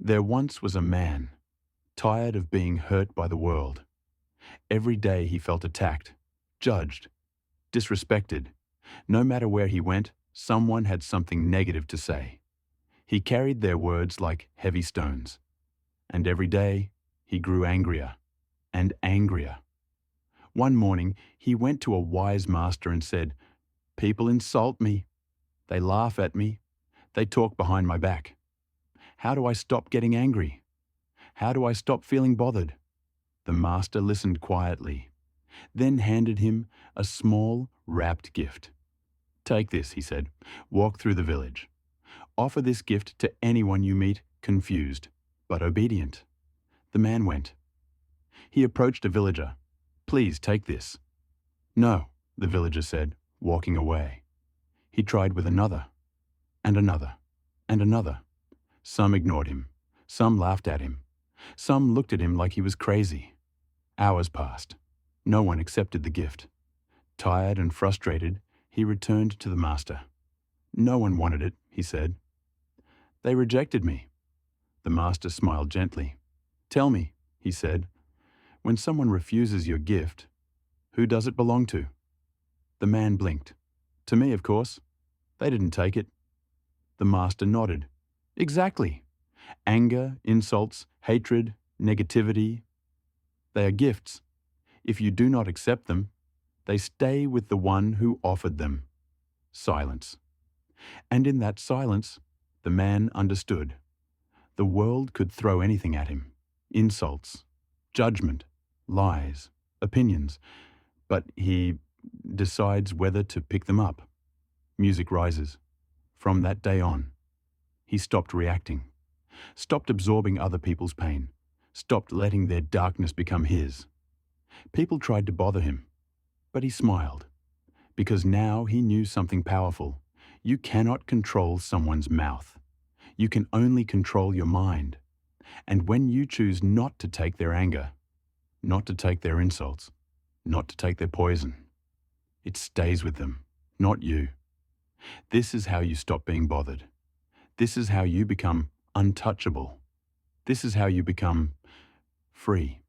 There once was a man, tired of being hurt by the world. Every day he felt attacked, judged, disrespected. No matter where he went, someone had something negative to say. He carried their words like heavy stones. And every day, he grew angrier and angrier. One morning, he went to a wise master and said, "People insult me. They laugh at me. They talk behind my back. How do I stop getting angry? How do I stop feeling bothered?" The master listened quietly, then handed him a small, wrapped gift. "Take this," he said. "Walk through the village. Offer this gift to anyone you meet, confused, but obedient." The man went. He approached a villager. "Please take this." "No," the villager said, walking away. He tried with another, and another, and another. Some ignored him. Some laughed at him. Some looked at him like he was crazy. Hours passed. No one accepted the gift. Tired and frustrated, he returned to the master. "No one wanted it," he said. "They rejected me." The master smiled gently. "Tell me," he said, "when someone refuses your gift, who does it belong to?" The man blinked. "To me, of course. They didn't take it." The master nodded. "Exactly. Anger, insults, hatred, negativity, they are gifts. If you do not accept them, they stay with the one who offered them." Silence. And in that silence, the man understood. The world could throw anything at him. Insults, judgment, lies, opinions. But he decides whether to pick them up. Music rises. From that day on, he stopped reacting, stopped absorbing other people's pain, stopped letting their darkness become his. People tried to bother him, but he smiled, because now he knew something powerful. You cannot control someone's mouth. You can only control your mind. And when you choose not to take their anger, not to take their insults, not to take their poison, it stays with them, not you. This is how you stop being bothered. This is how you become untouchable. This is how you become free.